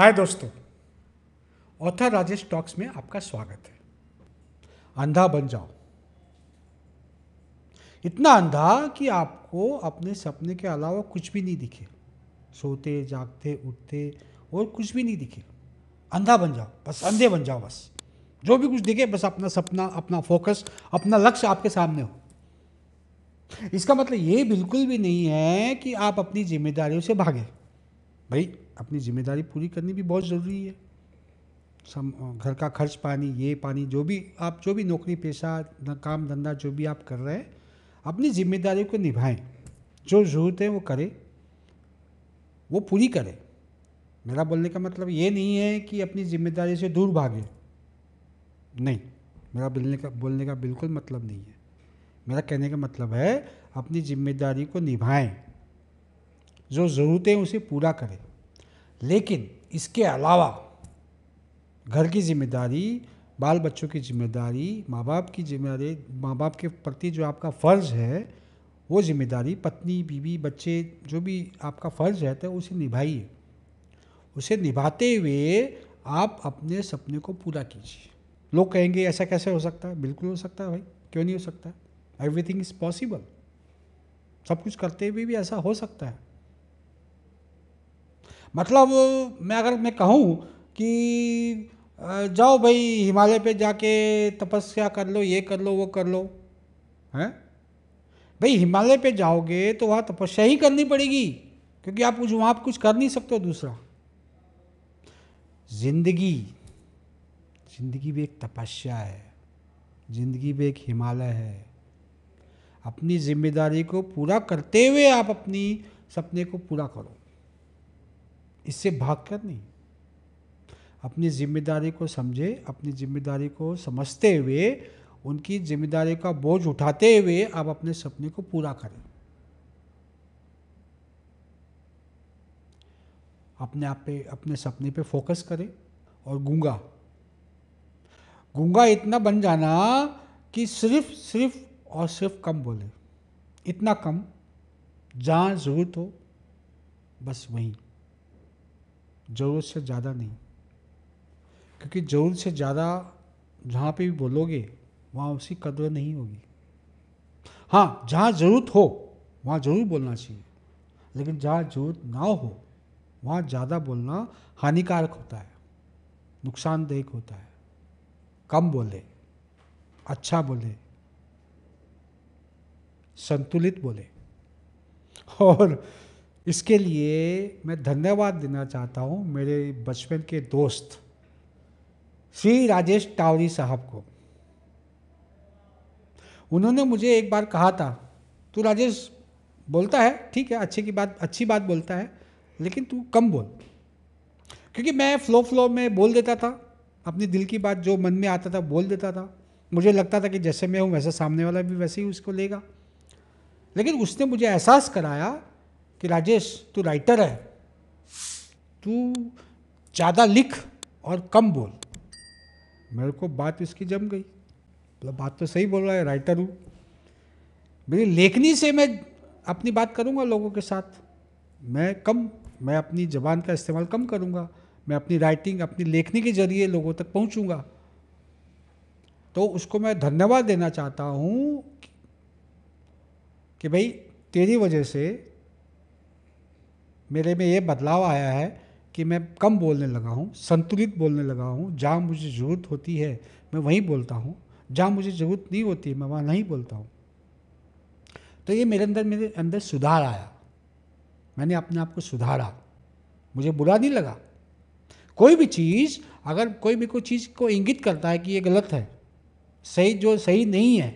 हाय दोस्तों, author Rajesh talks में आपका स्वागत है। अंधा बन जाओ, इतना अंधा कि आपको अपने सपने के अलावा कुछ भी नहीं दिखे। सोते जागते उठते और कुछ भी नहीं दिखे। अंधा बन जाओ, बस अंधे बन जाओ। बस जो भी कुछ दिखे, बस अपना सपना, अपना फोकस, अपना लक्ष्य आपके सामने हो। इसका मतलब ये बिल्कुल भी नहीं है कि आप अपनी जिम्मेदारियों से भागें। भाई, अपनी जिम्मेदारी पूरी करनी भी बहुत ज़रूरी है। घर का खर्च पानी, ये पानी, जो भी नौकरी पेशा काम धंधा जो भी आप कर रहे हैं, अपनी जिम्मेदारी को निभाएं। जो ज़रूरत है वो करें, वो पूरी करें। मेरा बोलने का मतलब ये नहीं है कि अपनी जिम्मेदारी से दूर भागें। नहीं, मेरा बोलने का बिल्कुल मतलब नहीं है। मेरा कहने का मतलब है अपनी जिम्मेदारी को निभाएं, जो ज़रूरत है उसे पूरा करें। लेकिन इसके अलावा घर की जिम्मेदारी, बाल बच्चों की जिम्मेदारी, माँ बाप की जिम्मेदारी, माँ बाप के प्रति जो आपका फ़र्ज़ है वो जिम्मेदारी, पत्नी बीवी बच्चे जो भी आपका फ़र्ज़ रहता है उसे निभाइए। उसे निभाते हुए आप अपने सपने को पूरा कीजिए। लोग कहेंगे ऐसा कैसे हो सकता है? बिल्कुल हो सकता है भाई, क्यों नहीं हो सकता है? Everything is possible. सब कुछ करते हुए भी ऐसा हो सकता है। मतलब अगर मैं कहूँ कि जाओ भाई हिमालय पे जाके तपस्या कर लो, ये कर लो, वो कर लो, हैं? भाई हिमालय पे जाओगे तो वहाँ तपस्या ही करनी पड़ेगी, क्योंकि आप कुछ वहाँ कुछ कर नहीं सकते हो दूसरा। जिंदगी जिंदगी भी एक तपस्या है, जिंदगी भी एक हिमालय है। अपनी जिम्मेदारी को पूरा करते हुए आप अपनी सपने को पूरा करो, इससे भागकर नहीं। अपनी जिम्मेदारी को समझे, अपनी जिम्मेदारी को समझते हुए, उनकी जिम्मेदारी का बोझ उठाते हुए आप अपने सपने को पूरा करें। अपने आप पे, अपने सपने पे फोकस करें। और गूंगा गूंगा इतना बन जाना कि सिर्फ सिर्फ और सिर्फ कम बोले। इतना कम, जहाँ ज़रूरत हो बस वहीं, ज़रूरत से ज़्यादा नहीं। क्योंकि ज़रूरत से ज़्यादा जहाँ पे भी बोलोगे वहाँ उसकी कदर नहीं होगी। हाँ, जहाँ ज़रूरत हो वहाँ ज़रूर बोलना चाहिए, लेकिन जहाँ ज़रूरत ना हो वहाँ ज़्यादा बोलना हानिकारक होता है, नुकसानदायक होता है। कम बोले, अच्छा बोले, संतुलित बोले। और इसके लिए मैं धन्यवाद देना चाहता हूँ मेरे बचपन के दोस्त श्री राजेश टावरी साहब को। उन्होंने मुझे एक बार कहा था, तू राजेश बोलता है ठीक है, अच्छी बात बोलता है, लेकिन तू कम बोल। क्योंकि मैं फ्लो में बोल देता था, अपनी दिल की बात जो मन में आता था बोल देता था। मुझे लगता था कि जैसे मैं हूँ वैसे सामने वाला भी वैसे ही उसको लेगा। लेकिन उसने मुझे एहसास कराया कि राजेश तू राइटर है, तू ज़्यादा लिख और कम बोल। मेरे को बात इसकी जम गई, मतलब बात तो सही बोल रहा है, राइटर हूँ। मेरी लेखनी से मैं अपनी बात करूँगा लोगों के साथ, मैं अपनी ज़बान का इस्तेमाल कम करूँगा, मैं अपनी राइटिंग, अपनी लेखनी के जरिए लोगों तक पहुँचूँगा। तो उसको मैं धन्यवाद देना चाहता हूँ कि भाई तेरी वजह से मेरे में ये बदलाव आया है कि मैं कम बोलने लगा हूँ, संतुलित बोलने लगा हूँ। जहाँ मुझे ज़रूरत होती है मैं वहीं बोलता हूँ, जहाँ मुझे ज़रूरत नहीं होती मैं वहाँ नहीं बोलता हूँ। तो ये मेरे अंदर सुधार आया, मैंने अपने आप को सुधारा, मुझे बुरा नहीं लगा। कोई भी चीज़, अगर कोई भी कोई चीज़ को इंगित करता है कि ये गलत है, सही नहीं है,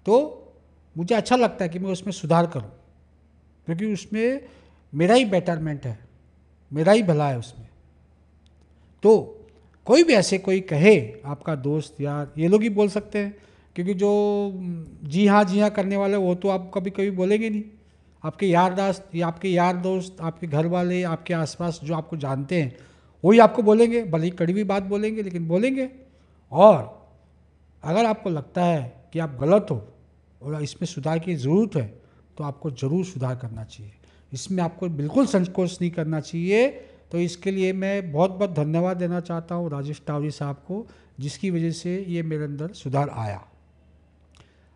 तो मुझे अच्छा लगता है कि मैं उसमें सुधार करूं, क्योंकि उसमें मेरा ही बेटरमेंट है, मेरा ही भला है उसमें। तो कोई भी ऐसे कोई कहे, आपका दोस्त यार, ये लोग ही बोल सकते हैं, क्योंकि जो जी हाँ करने वाले वो तो आप कभी कभी बोलेंगे नहीं। आपके यार दोस्त, आपके घर वाले, आपके आसपास जो आपको जानते हैं वही आपको बोलेंगे, भले ही कड़वी बात बोलेंगे लेकिन बोलेंगे। और अगर आपको लगता है कि आप गलत हो और इसमें सुधार की ज़रूरत है, तो आपको ज़रूर सुधार करना चाहिए। इसमें आपको बिल्कुल संकोच नहीं करना चाहिए तो इसके लिए मैं बहुत बहुत धन्यवाद देना चाहता हूँ राजेश टावरी साहब को, जिसकी वजह से ये मेरे अंदर सुधार आया।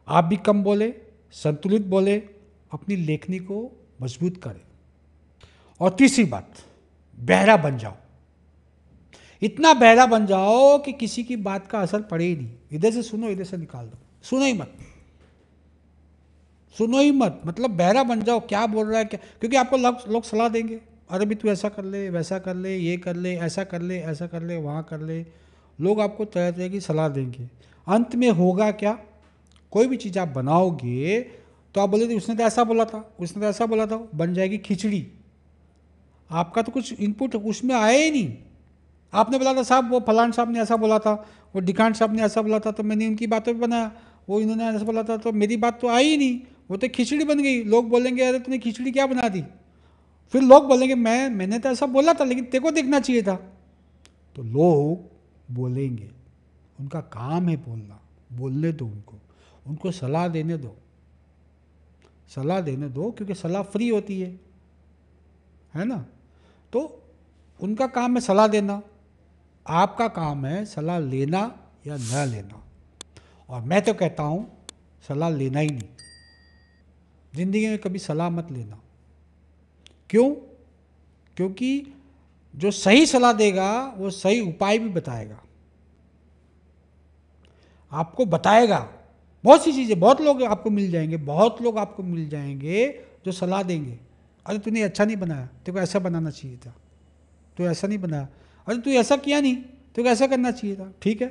आप भी कम बोले, संतुलित बोले, अपनी लेखनी को मजबूत करें। और तीसरी बात, बहरा बन जाओ। इतना बहरा बन जाओ कि किसी की बात का असर पड़े ही नहीं। इधर से सुनो, इधर से निकाल दो, सुनो ही मत, सुनो ही मत। मतलब बहरा बन जाओ, क्या बोल रहा है क्या, क्योंकि आपको लोग सलाह देंगे, अरे भी तू ऐसा कर ले, वैसा कर ले, ये कर ले, ऐसा कर ले, ऐसा कर ले, वहाँ कर ले। लोग आपको तरह तरह की सलाह देंगे। अंत में होगा क्या, कोई भी चीज़ आप बनाओगे तो आप बोले उसने तो ऐसा बोला था, उसने तो ऐसा बोला था, बन जाएगी खिचड़ी। आपका तो कुछ इनपुट उसमें आया ही नहीं। आपने बोला था साहब, वो फलान साहब ने ऐसा बोला था, वो डिकांड साहब ने ऐसा बोला था, तो मैंने उनकी बातों पर बनाया। वो इन्होंने ऐसा बोला था, तो मेरी बात तो आई ही नहीं, वो तो खिचड़ी बन गई। लोग बोलेंगे अरे तूने खिचड़ी क्या बना दी। फिर लोग बोलेंगे मैंने तो ऐसा बोला था, लेकिन तेरे को देखना चाहिए था। तो लोग बोलेंगे, उनका काम है बोलना, बोलने दो उनको सलाह देने दो, सलाह देने दो, क्योंकि सलाह फ्री होती है ना। तो उनका काम है सलाह देना, आपका काम है सलाह लेना या न लेना। और मैं तो कहता हूँ सलाह लेना ही नहीं, ज़िंदगी में कभी सलाह मत लेना। क्यों? क्योंकि जो सही सलाह देगा वो सही उपाय भी बताएगा, आपको बताएगा। बहुत सी चीज़ें, बहुत लोग आपको मिल जाएंगे, बहुत लोग आपको मिल जाएंगे जो सलाह देंगे। अरे तूने अच्छा नहीं बनाया, तेरे को ऐसा बनाना चाहिए था, तू ऐसा नहीं बनाया, अरे तू ऐसा किया नहीं, तेरे को ऐसा करना चाहिए था। ठीक है,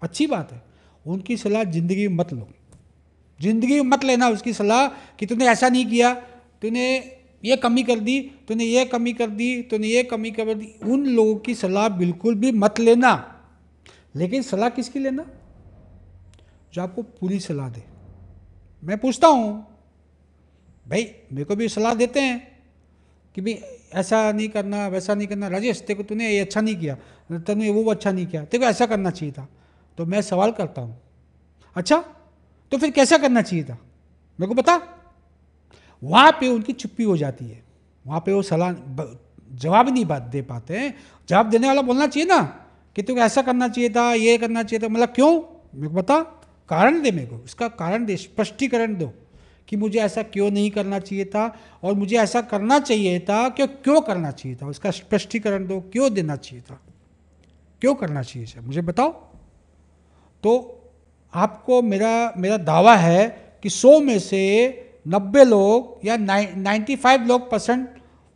अच्छी बात है, उनकी सलाह ज़िंदगी में मत लो, ज़िंदगी में मत लेना उसकी सलाह कि तूने ऐसा नहीं किया, तूने ये कमी कर दी, तूने ये कमी कर दी, तूने ये कमी कर दी। उन लोगों की सलाह बिल्कुल भी मत लेना। लेकिन सलाह किसकी लेना? जो आपको पूरी सलाह दे। मैं पूछता हूँ भाई, मेरे को भी सलाह देते हैं कि भाई ऐसा नहीं करना, वैसा नहीं करना, राजेश तेरे को तूने ये अच्छा नहीं किया, तूने वो अच्छा नहीं किया, तेरे को ऐसा करना चाहिए था। तो मैं सवाल करता हूँ, अच्छा तो फिर कैसा करना चाहिए था, मेरे को बता। वहाँ पे उनकी चुप्पी हो जाती है, वहाँ पे वो सलाह जवाब नहीं बात दे पाते हैं। जवाब देने वाला बोलना चाहिए ना कि तुझे ऐसा करना चाहिए था, ये करना चाहिए था, मतलब क्यों, मेरे को बता, कारण दे, मेरे को इसका कारण दे, स्पष्टीकरण दो कि मुझे ऐसा क्यों नहीं करना चाहिए था और मुझे ऐसा करना चाहिए था, क्यों करना चाहिए था, उसका स्पष्टीकरण दो, क्यों देना चाहिए था, क्यों करना चाहिए था, मुझे बताओ। तो आपको मेरा दावा है कि 100 में से 90 लोग या 95 लोग %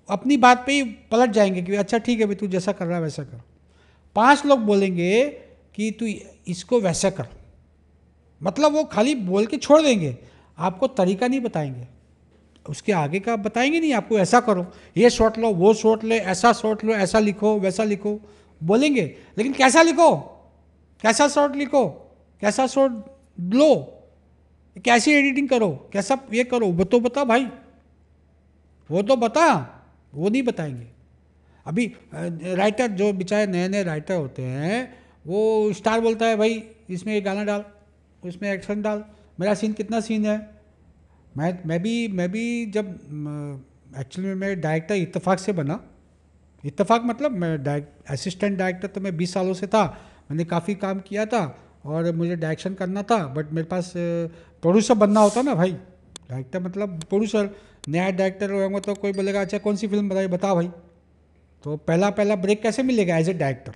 अपनी बात पे ही पलट जाएंगे कि अच्छा ठीक है भाई, तू जैसा कर रहा है वैसा कर। 5 लोग बोलेंगे कि तू इसको वैसा कर, मतलब वो खाली बोल के छोड़ देंगे, आपको तरीका नहीं बताएंगे, उसके आगे का बताएंगे नहीं, आपको ऐसा करो, ये शॉट लो, वो शॉट ले, ऐसा शॉट लो, ऐसा लिखो, वैसा लिखो, बोलेंगे। लेकिन कैसा लिखो, कैसा शॉट लिखो, कैसा शॉट लो, कैसी एडिटिंग करो, कैसा ये करो, वो तो बता भाई, वो तो बता, वो नहीं बताएंगे। अभी राइटर जो बेचारे नए नए राइटर होते हैं, वो स्टार बोलता है भाई इसमें एक गाना डाल, उसमें एक्शन डाल, मेरा सीन कितना सीन है। मैं भी जब एक्चुअली मैं डायरेक्टर इत्तेफाक से बना, इत्तेफाक मतलब मैं असिस्टेंट डायरेक्टर तो मैं 20 सालों से था, मैंने काफ़ी काम किया था और मुझे डायरेक्शन करना था, बट मेरे पास प्रोड्यूसर बनना होता ना भाई, डायरेक्टर मतलब प्रोड्यूसर। नया डायरेक्टर होगा तो कोई बोलेगा अच्छा कौन सी फिल्म बताई, बता भाई, तो पहला ब्रेक कैसे मिलेगा एज ए डायरेक्टर।